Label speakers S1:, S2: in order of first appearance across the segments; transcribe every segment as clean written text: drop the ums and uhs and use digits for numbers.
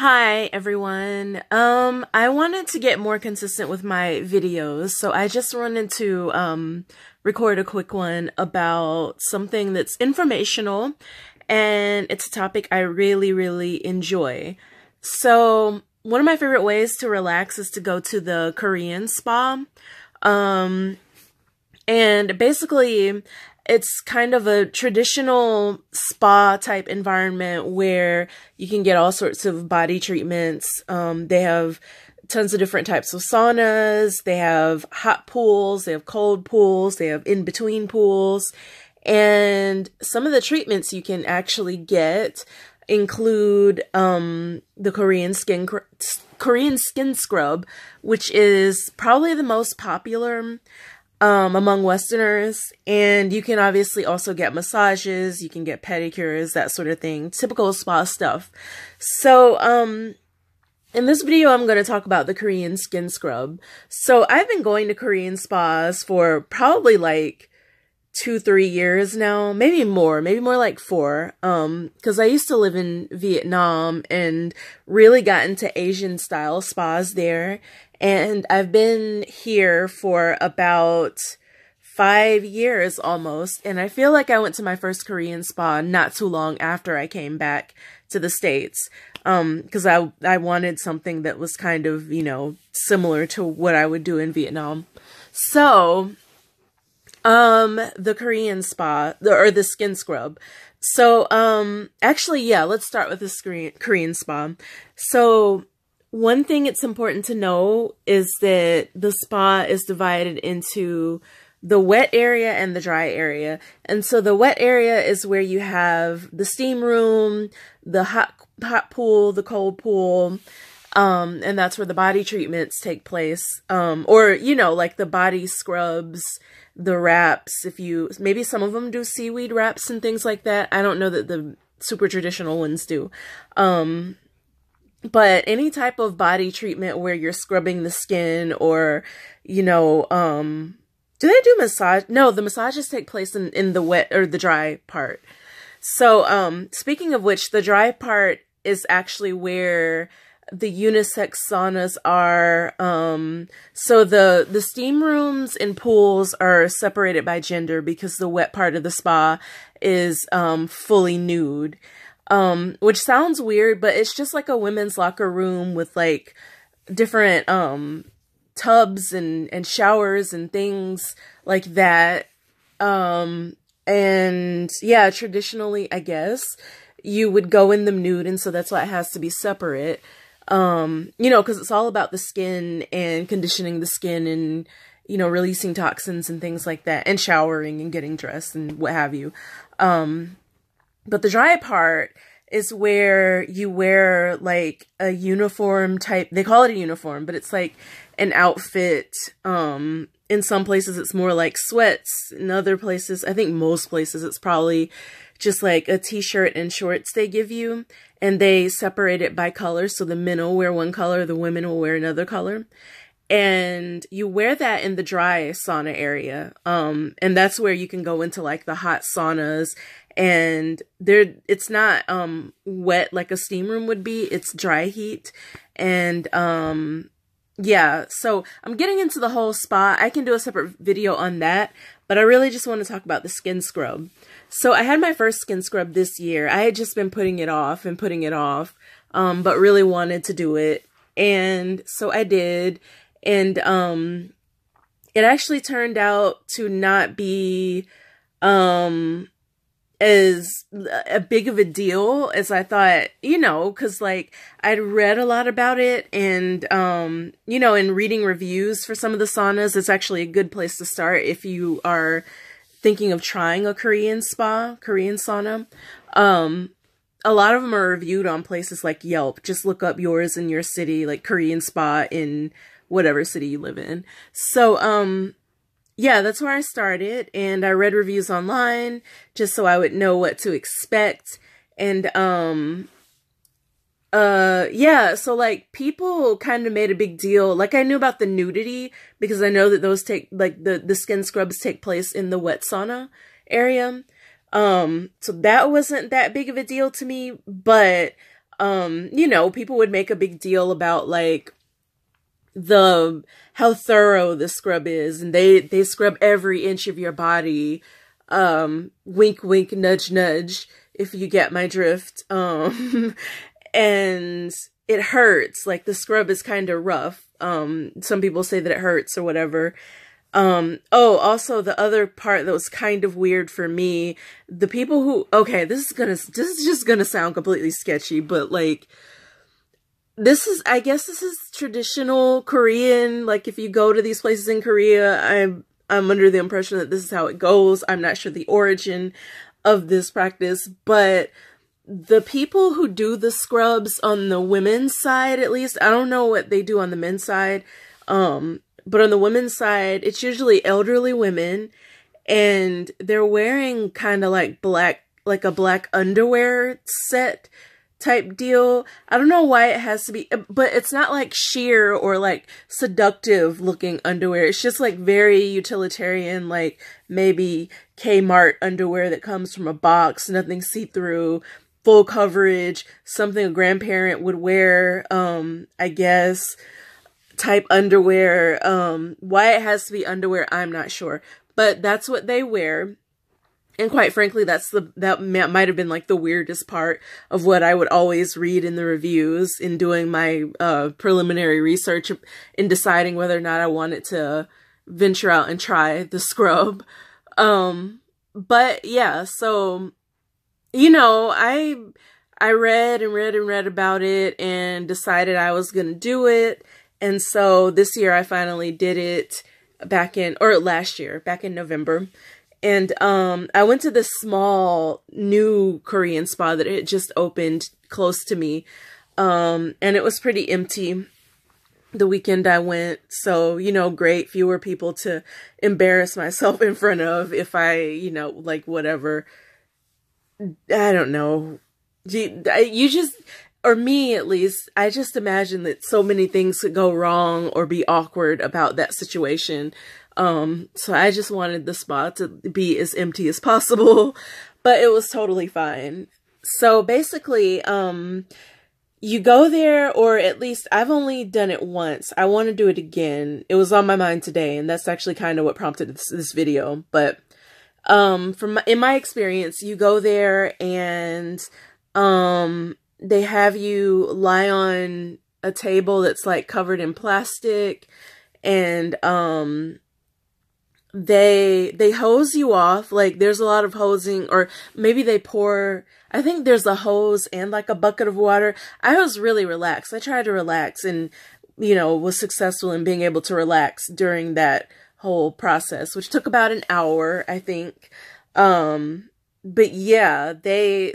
S1: Hi everyone. I wanted to get more consistent with my videos, so I just wanted to record a quick one about something that's informational, and it's a topic I really enjoy. So one of my favorite ways to relax is to go to the Korean spa. And basically, it's kind of a traditional spa type environment where you can get all sorts of body treatments. They have tons of different types of saunas. They have hot pools. They have cold pools. They have in-between pools. And some of the treatments you can actually get include the Korean skin scrub, which is probably the most popular among Westerners. And you can obviously also get massages, you can get pedicures, that sort of thing, typical spa stuff. So in this video, I'm going to talk about the Korean skin scrub. So I've been going to Korean spas for probably like 2-3 years now, maybe more like 4, because I used to live in Vietnam and really got into Asian style spas there. And I've been here for about 5 years almost, and I feel like I went to my first Korean spa not too long after I came back to the States, because I wanted something that was kind of, you know, similar to what I would do in Vietnam. So the Korean spa, or the skin scrub. So actually, yeah, let's start with the Korean spa. So one thing it's important to know is that the spa is divided into the wet area and the dry area. And so the wet area is where you have the steam room, the hot pool, the cold pool, and that's where the body treatments take place. Or, you know, like the body scrubs, the wraps, maybe some of them do seaweed wraps and things like that. I don't know that the super traditional ones do. But any type of body treatment where you're scrubbing the skin, or, you know, do they do massage? No, the massages take place in the wet or the dry part. So, speaking of which, the dry part is actually where the unisex saunas are. So the steam rooms and pools are separated by gender because the wet part of the spa is, fully nude. Which sounds weird, but it's just like a women's locker room with like different, tubs and showers and things like that. And yeah, traditionally, I guess you would go in them nude. And so that's why it has to be separate. You know, cause it's all about the skin and conditioning the skin and, you know, releasing toxins and things like that, and showering and getting dressed and what have you. But the dry part is where you wear like a uniform type, they call it a uniform, but it's like an outfit. In some places it's more like sweats. In other places, I think most places, it's probably just like a t-shirt and shorts they give you, and they separate it by color. So the men will wear one color, the women will wear another color. And you wear that in the dry sauna area. And that's where you can go into like the hot saunas, and it's not wet like a steam room would be, it's dry heat. And yeah, so I'm getting into the whole spa. I can do a separate video on that, but I really just want to talk about the skin scrub. So I had my first skin scrub this year. I had just been putting it off, but really wanted to do it. And so I did. And it actually turned out to not be as a big of a deal as I thought, you know, because like I'd read a lot about it, and you know, in reading reviews for some of the saunas, it's actually a good place to start if you are thinking of trying a Korean sauna. A lot of them are reviewed on places like Yelp. Just look up yours in your city, like Korean spa in whatever city you live in. So, yeah, that's where I started, and I read reviews online just so I would know what to expect. And, yeah, so like people kind of made a big deal. Like I knew about the nudity because I know that those the skin scrubs take place in the wet sauna area. So that wasn't that big of a deal to me, but you know, people would make a big deal about like how thorough the scrub is, and they scrub every inch of your body. Wink, wink, nudge, nudge, if you get my drift. And it hurts. Like, the scrub is kind of rough. Some people say that it hurts or whatever. Oh, also the other part that was kind of weird for me, the people who, okay, this is just gonna sound completely sketchy, but like, I guess this is traditional Korean. Like, if you go to these places in Korea, I'm under the impression that this is how it goes. I'm not sure the origin of this practice, but the people who do the scrubs on the women's side, at least, I don't know what they do on the men's side, but on the women's side, it's usually elderly women, and they're wearing kind of like a black underwear set type deal. I don't know why it has to be, but it's not like sheer or like seductive looking underwear. It's just like very utilitarian, like maybe Kmart underwear that comes from a box, nothing see-through, full coverage, something a grandparent would wear, I guess, type underwear. Why it has to be underwear, I'm not sure, but that's what they wear. And quite frankly, that might have been like the weirdest part of what I would always read in the reviews in doing my preliminary research in deciding whether or not I wanted to venture out and try the scrub. But yeah, so, you know, I read and read and read about it and decided I was going to do it. And so this year I finally did it last year, back in November. And I went to this small new Korean spa that had just opened close to me. And it was pretty empty the weekend I went. So, you know, great, fewer people to embarrass myself in front of if I, you know, like whatever. I don't know. You just, or me at least, I just imagine that so many things could go wrong or be awkward about that situation. So I just wanted the spa to be as empty as possible, but it was totally fine. So basically, you go there, or at least I've only done it once. I want to do it again. It was on my mind today, and that's actually kind of what prompted this video. But, in my experience, you go there and, they have you lie on a table that's like covered in plastic, and, they hose you off. Like, there's a lot of hosing, or maybe they pour, I think there's a hose and like a bucket of water. I was really relaxed. I tried to relax and, you know, was successful in being able to relax during that whole process, which took about an hour, I think. But yeah, they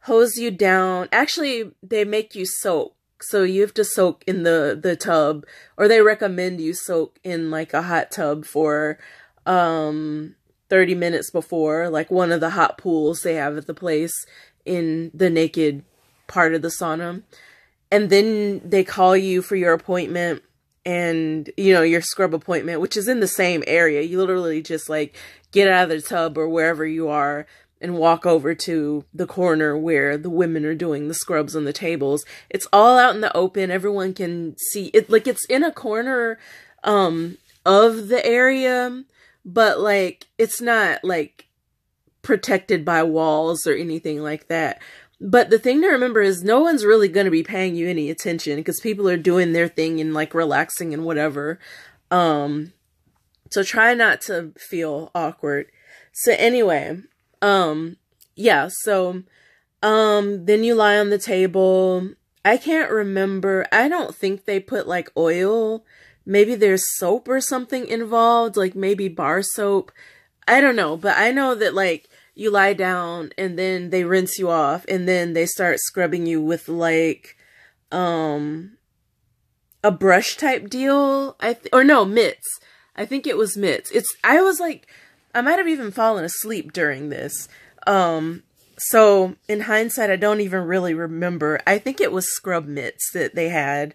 S1: hose you down. Actually, they make you soak. So you have to soak in the tub, or they recommend you soak in like a hot tub for 30 minutes before, like one of the hot pools they have at the place in the naked part of the sauna. And then they call you for your appointment, and, you know, your scrub appointment, which is in the same area. You literally just like get out of the tub or wherever you are and walk over to the corner where the women are doing the scrubs on the tables. It's all out in the open. Everyone can see it. Like, it's in a corner of the area, but like, it's not like protected by walls or anything like that. But the thing to remember is no one's really going to be paying you any attention, because people are doing their thing and like relaxing and whatever. So try not to feel awkward. So anyway, yeah, so, then you lie on the table. I can't remember. I don't think they put like oil. Maybe there's soap or something involved, like maybe bar soap. I don't know, but I know that like you lie down and then they rinse you off, and then they start scrubbing you with like, a brush type deal. Or no, mitts. I think it was mitts. I might have even fallen asleep during this. So in hindsight, I don't even really remember. I think it was scrub mitts that they had,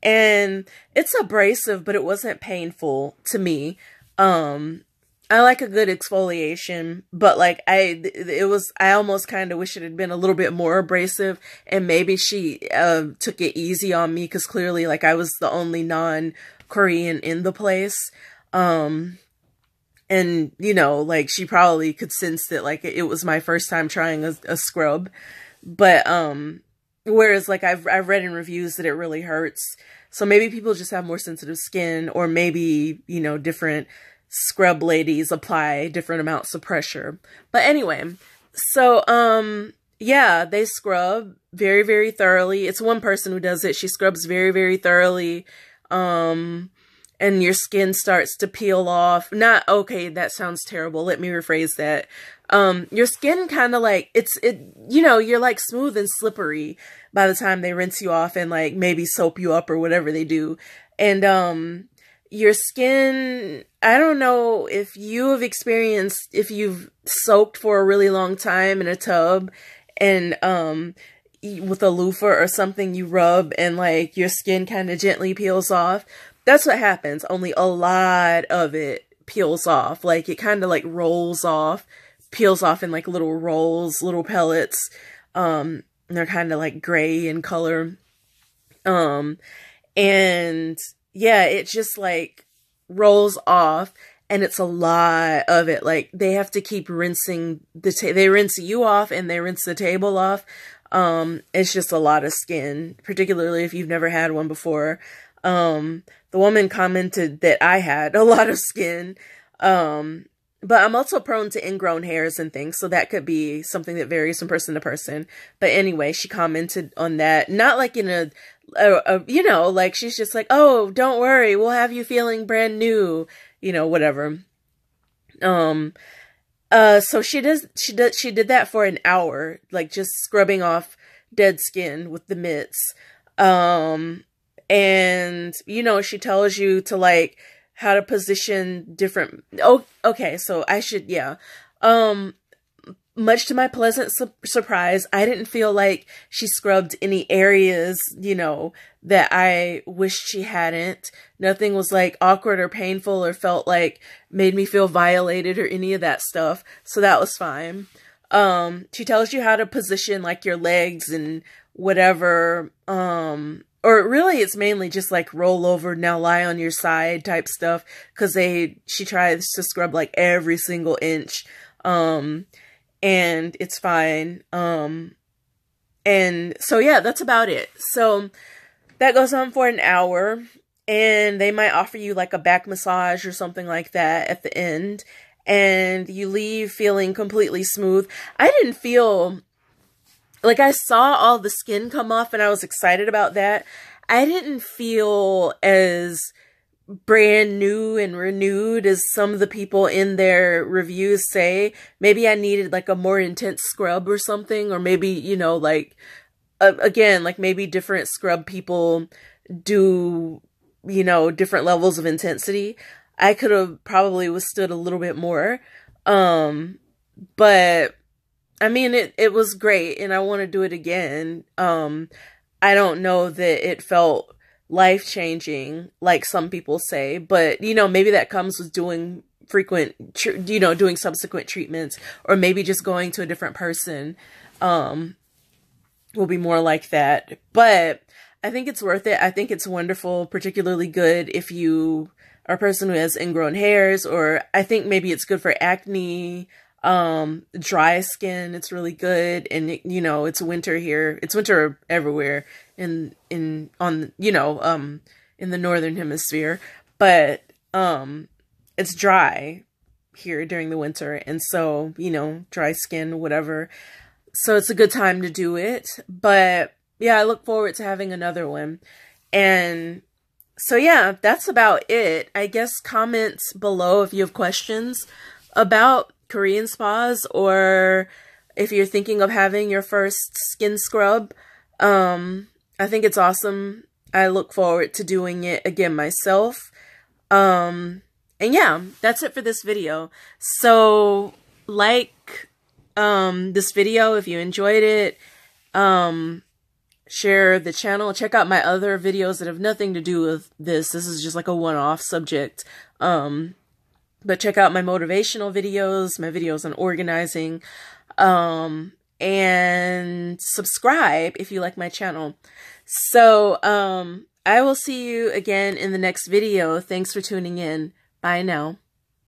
S1: and it's abrasive, but it wasn't painful to me. I like a good exfoliation, but like I almost kind of wish it had been a little bit more abrasive, and maybe she took it easy on me because clearly like I was the only non-Korean in the place. And you know, like she probably could sense that like it was my first time trying a scrub, but whereas like I've read in reviews that it really hurts. So maybe people just have more sensitive skin, or maybe, you know, different scrub ladies apply different amounts of pressure. But anyway, so yeah, they scrub very, very thoroughly. It's one person who does it. She scrubs very, very thoroughly. And your skin starts to peel off. Not, okay, that sounds terrible. Let me rephrase that. Your skin kind of like, you know, you're like smooth and slippery by the time they rinse you off and like maybe soap you up or whatever they do. And, your skin, I don't know if you have experienced, if you've soaked for a really long time in a tub and, with a loofah or something you rub and like your skin kind of gently peels off. That's what happens, only a lot of it peels off. Like, it kind of, like, rolls off, peels off in, like, little rolls, little pellets. And they're kind of, like, gray in color. And, yeah, it just, like, rolls off, and it's a lot of it. Like, they have to keep rinsing they rinse you off, and they rinse the table off. It's just a lot of skin, particularly if you've never had one before. The woman commented that I had a lot of skin, but I'm also prone to ingrown hairs and things, so that could be something that varies from person to person. But anyway, she commented on that, not like in a you know, like she's just like, oh, don't worry, we'll have you feeling brand new, you know, whatever. So she did that for an hour, like just scrubbing off dead skin with the mitts. And, you know, she tells you to, like, how to position different... Oh, okay, so I should, yeah. Much to my pleasant surprise, I didn't feel like she scrubbed any areas, you know, that I wished she hadn't. Nothing was, like, awkward or painful or felt like made me feel violated or any of that stuff. So that was fine. She tells you how to position, like, your legs and whatever, or really it's mainly just like roll over, now lie on your side type stuff, because she tries to scrub like every single inch, and it's fine. And so yeah, that's about it. So that goes on for an hour, and they might offer you like a back massage or something like that at the end, and you leave feeling completely smooth. I didn't feel... Like, I saw all the skin come off, and I was excited about that. I didn't feel as brand new and renewed as some of the people in their reviews say. Maybe I needed, like, a more intense scrub or something. Or maybe, you know, like, again, like, maybe different scrub people do, you know, different levels of intensity. I could have probably withstood a little bit more. But... I mean, it was great, and I want to do it again. I don't know that it felt life-changing, like some people say, but, you know, maybe that comes with doing doing subsequent treatments, or maybe just going to a different person, will be more like that. But I think it's worth it. I think it's wonderful, particularly good if you are a person who has ingrown hairs, or I think maybe it's good for acne, dry skin. It's really good. And you know, it's winter here. It's winter everywhere in the northern hemisphere, but it's dry here during the winter, and so, you know, dry skin, whatever. So it's a good time to do it. But yeah, I look forward to having another one. And so yeah, that's about it. I guess comments below if you have questions about Korean spas, or if you're thinking of having your first skin scrub. I think it's awesome. I look forward to doing it again myself. And yeah, that's it for this video. So like this video if you enjoyed it. Share the channel. Check out my other videos that have nothing to do with this. This is just like a one-off subject. But check out my motivational videos, my videos on organizing, and subscribe if you like my channel. So, I will see you again in the next video. Thanks for tuning in. Bye now.